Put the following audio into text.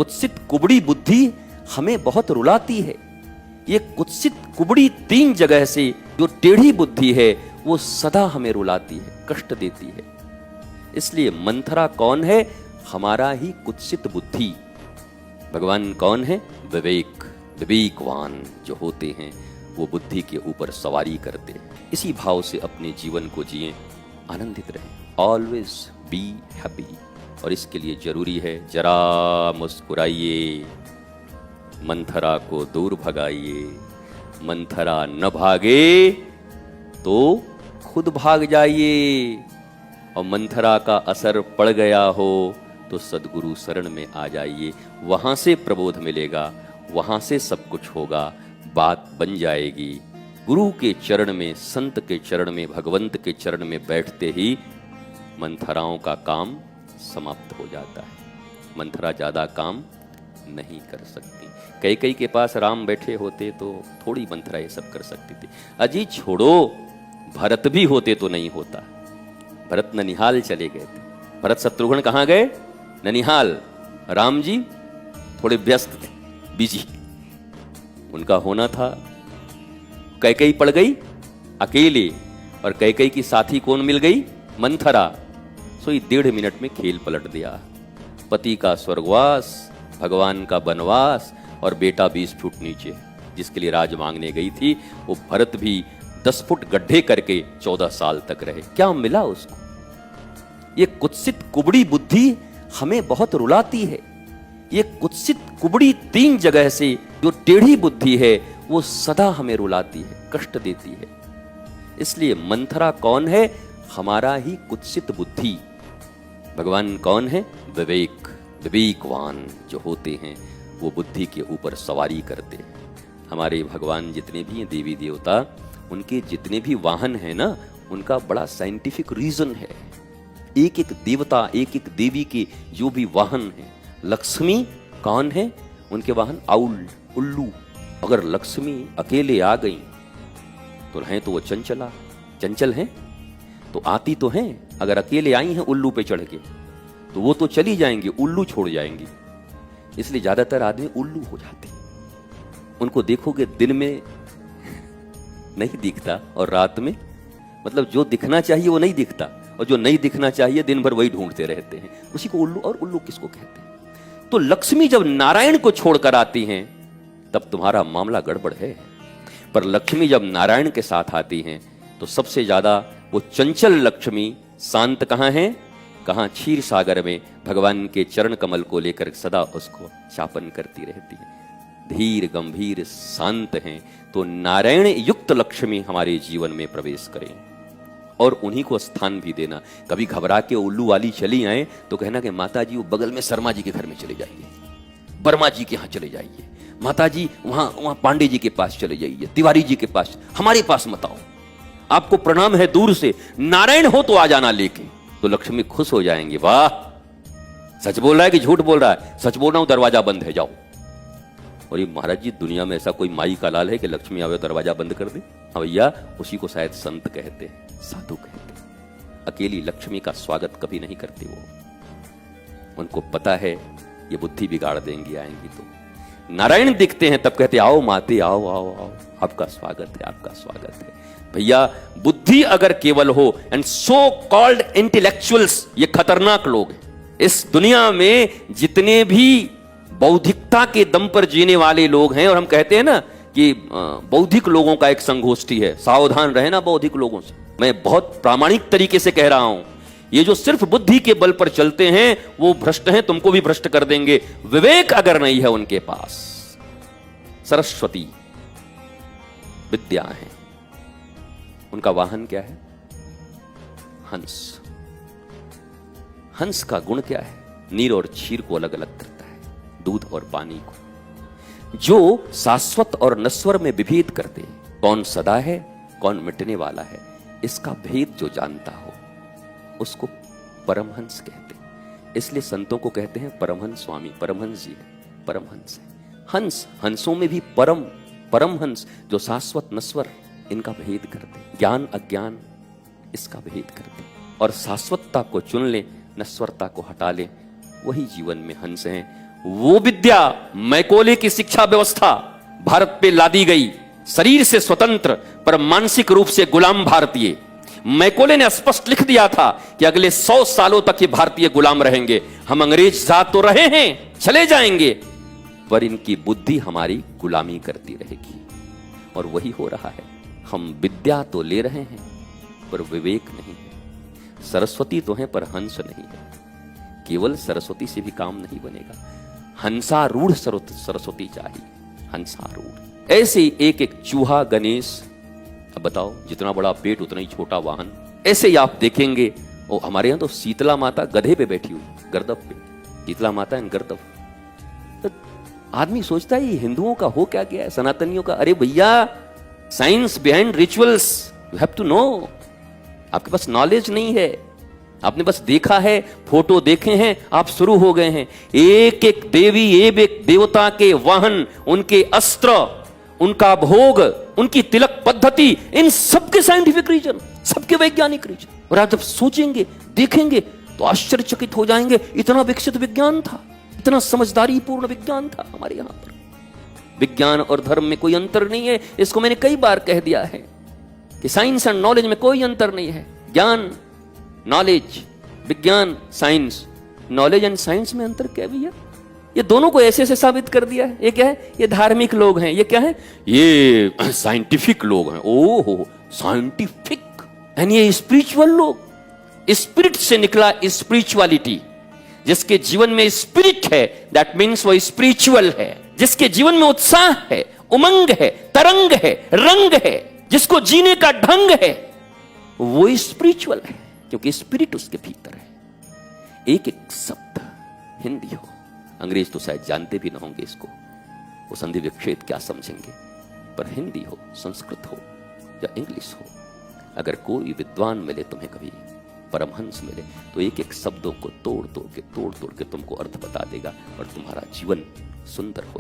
कुत्सित कुबड़ी बुद्धि हमें बहुत रुलाती है। ये कुत्सित कुबड़ी 3 जगह से जो टेढ़ी बुद्धि है वो सदा हमें रुलाती है, कष्ट देती है। इसलिए मंथरा कौन है? हमारा ही कुत्सित बुद्धि। भगवान कौन है? विवेक, विवेकवान जो होते हैं वो बुद्धि के ऊपर सवारी करते हैं। इसी भाव से अपने जीवन को जिए, आनंदित रहें, ऑलवेज बी हैप्पी। और इसके लिए जरूरी है जरा मुस्कुराइए, मंथरा को दूर भगाइए। मंथरा न भागे तो खुद भाग जाइए, और मंथरा का असर पड़ गया हो तो सद्गुरु शरण में आ जाइए। वहां से प्रबोध मिलेगा, वहां से सब कुछ होगा, बात बन जाएगी। गुरु के चरण में, संत के चरण में, भगवंत के चरण में बैठते ही मंथराओं का काम समाप्त हो जाता है। मंथरा ज्यादा काम नहीं कर सकती। कैकेयी के पास राम बैठे होते तो थोड़ी मंथरा ये सब कर सकती थी। अजी छोड़ो, भरत भी होते तो नहीं होता। भरत ननिहाल चले गए थे। भरत शत्रुघ्न कहाँ गए? ननिहाल। राम जी थोड़े व्यस्त थे, बिजी, उनका होना था। कैकेयी पड़ गई अकेले, और कैकेयी की साथी कौन मिल गई? मंथरा। सो 1.5 मिनट में खेल पलट दिया। पति का स्वर्गवास, भगवान का बनवास, और बेटा 20 फुट नीचे जिसके लिए राज मांगने गई थी, वो भरत भी 10 फुट गड्ढे करके 14 साल तक रहे। क्या मिला उसको? ये कुत्सित कुबड़ी बुद्धि हमें बहुत रुलाती है। ये कुत्सित कुबड़ी 3 जगह से जो टेढ़ी बुद्धि है वो सदा हमें रुलाती है, कष्ट देती है। इसलिए मंथरा कौन है? हमारा ही कुत्सित बुद्धि। भगवान कौन है? विवेक, विवेकवान जो होते हैं वो बुद्धि के ऊपर सवारी करते हैं। हमारे भगवान जितने भी हैं, देवी देवता, उनके जितने भी वाहन हैं ना, उनका बड़ा साइंटिफिक रीजन है। एक एक देवता, एक एक देवी के जो भी वाहन हैं। लक्ष्मी कौन है? उनके वाहन आउल, उल्लू। अगर लक्ष्मी अकेले आ गई तो हैं तो वो चंचल हैं तो आती तो हैं। अगर अकेले आई हैं उल्लू पे चढ़ के तो वो तो चली जाएंगी, उल्लू छोड़ जाएंगी। इसलिए ज्यादातर आदमी उल्लू हो जाते हैं। उनको देखोगे दिन में नहीं दिखता और रात में, मतलब जो दिखना चाहिए वो नहीं दिखता, और जो नहीं दिखना चाहिए दिन भर वही ढूंढते रहते हैं। उसी को उल्लू। और उल्लू किसको कहते हैं? तो लक्ष्मी जब नारायण को छोड़कर आती हैं तब तुम्हारा मामला गड़बड़ है। पर लक्ष्मी जब नारायण के साथ आती हैं तो सबसे ज्यादा वो चंचल लक्ष्मी शांत कहां है? कहां? क्षीर सागर में भगवान के चरण कमल को लेकर सदा उसको शापन करती रहती है। धीर गंभीर शांत हैं। तो नारायण युक्त लक्ष्मी हमारे जीवन में प्रवेश करें और उन्हीं को स्थान भी देना। कभी घबरा के उल्लू वाली चली आए तो कहना कि माता जी वो बगल में शर्मा जी के घर में चले जाइए, वर्मा जी के यहाँ चले जाइए, माता जी वहां पांडे जी के पास चले जाइए, तिवारी जी के पास, हमारे पास मत आओ, आपको प्रणाम है दूर से, नारायण हो तो आ जाना लेके। तो लक्ष्मी खुश हो जाएंगे। वाह, सच बोल रहा है कि झूठ बोल रहा है? सच बोल रहा हूं, दरवाजा बंद है, जाओ। और ये महाराज जी, दुनिया में ऐसा कोई माई का लाल है कि लक्ष्मी आवे दरवाजा बंद कर दे? हाँ भैया, उसी को शायद संत कहते हैं, साधु कहते हैं। अकेली लक्ष्मी का स्वागत कभी नहीं करते वो। उनको पता है ये बुद्धि बिगाड़ देंगी आएंगी तो। नारायण दिखते हैं तब कहते आओ माते, आओ आओ आओ, आपका स्वागत है, आपका स्वागत है। भैया बुद्धि अगर केवल हो, एंड सो कॉल्ड इंटेलेक्चुअल्स, ये खतरनाक लोग हैं। इस दुनिया में जितने भी बौद्धिकता के दम पर जीने वाले लोग हैं, और हम कहते हैं ना कि बौद्धिक लोगों का एक संगोष्ठी है, सावधान रहे ना बौद्धिक लोगों से। मैं बहुत प्रामाणिक तरीके से कह रहा हूं, ये जो सिर्फ बुद्धि के बल पर चलते हैं वो भ्रष्ट हैं, तुमको भी भ्रष्ट कर देंगे। विवेक अगर नहीं है उनके पास, सरस्वती विद्या है, उनका वाहन क्या है? हंस। हंस का गुण क्या है? नीर और क्षीर को अलग अलग करता है, दूध और पानी को। जो शाश्वत और नश्वर में विभेद करते, कौन सदा है कौन मिटने वाला है, इसका भेद जो जानता हो उसको परमहंस कहते हैं। इसलिए संतों को कहते हैं परमहंस स्वामी। परमहंस जी है, परमहंस है। हंस, हंसों में भी परमहंस जो शाश्वत नश्वर, इनका भेद करते, ज्ञान अज्ञान इसका भेद करते, और शाश्वतता को चुन ले, नश्वरता को हटा ले, वही जीवन में हंस हैं। वो विद्या, मैकोले की शिक्षा व्यवस्था भारत पे लादी गई, शरीर से स्वतंत्र पर मानसिक रूप से गुलाम भारतीय। मैकोले ने स्पष्ट लिख दिया था कि अगले 100 सालों तक ये भारतीय गुलाम रहेंगे। हम अंग्रेज जात तो रहे हैं, चले जाएंगे, पर इनकी बुद्धि हमारी गुलामी करती रहेगी। और वही हो रहा है। हम विद्या तो ले रहे हैं पर विवेक नहीं है। सरस्वती तो है पर हंस नहीं है। केवल सरस्वती से भी काम नहीं बनेगा, हंसारूढ़ सरस्वती चाहिए, हंसारूढ़। ऐसे एक एक चूहा गणेश, अब बताओ जितना बड़ा पेट उतना ही छोटा वाहन। ऐसे ही आप देखेंगे। ओ हमारे यहां तो शीतला माता गधे पे बैठी हुई, गर्दभ पे, शीतला माता एंड गर्दभ। तो आदमी सोचता है ये हिंदुओं का हो क्या गया है, सनातनियों का। अरे भैया, science behind rituals you have to know. आपके पास नॉलेज नहीं है, आपने बस देखा है, फोटो देखे हैं, आप शुरू हो गए हैं। एक एक देवी, एक एक देवता के वाहन, उनके अस्त्र, उनका भोग, उनकी तिलक पद्धति, इन सबके साइंटिफिक रीजन, सबके वैज्ञानिक रीजन। और आप जब सोचेंगे, देखेंगे तो आश्चर्यचकित हो जाएंगे। इतना विकसित विज्ञान था, इतना समझदारी पूर्ण विज्ञान था हमारे यहां पर। विज्ञान और धर्म में कोई अंतर नहीं है। इसको मैंने कई बार कह दिया है कि साइंस एंड नॉलेज में कोई अंतर नहीं है। ज्ञान, नॉलेज, विज्ञान, साइंस। नॉलेज एंड साइंस में अंतर क्या भैया? ये दोनों को ऐसे ऐसे साबित कर दिया है। ये क्या है? ये धार्मिक लोग हैं। ये क्या है? ये साइंटिफिक लोग हैं। ओहो, साइंटिफिक। एंड ये स्पिरिचुअल लोग, स्पिरिट से निकला स्पिरिचुअलिटी। जिसके जीवन में स्पिरिट है, दैट मीन्स वो स्पिरिचुअल है। जिसके जीवन में उत्साह है, उमंग है, तरंग है, रंग है, जिसको जीने का ढंग है, वो स्पिरिचुअल है, क्योंकि स्पिरिट उसके भीतर है। एक एक शब्द हिंदी हो, अंग्रेज तो शायद जानते भी ना होंगे इसको, वो संधि विच्छेद क्या समझेंगे, पर हिंदी हो, संस्कृत हो या इंग्लिश हो, अगर कोई विद्वान मिले तुम्हें कभी, परमहंस मिले, तो एक एक शब्दों को तोड़ तोड़ के तुमको अर्थ बता देगा और तुम्हारा जीवन सुंदर हो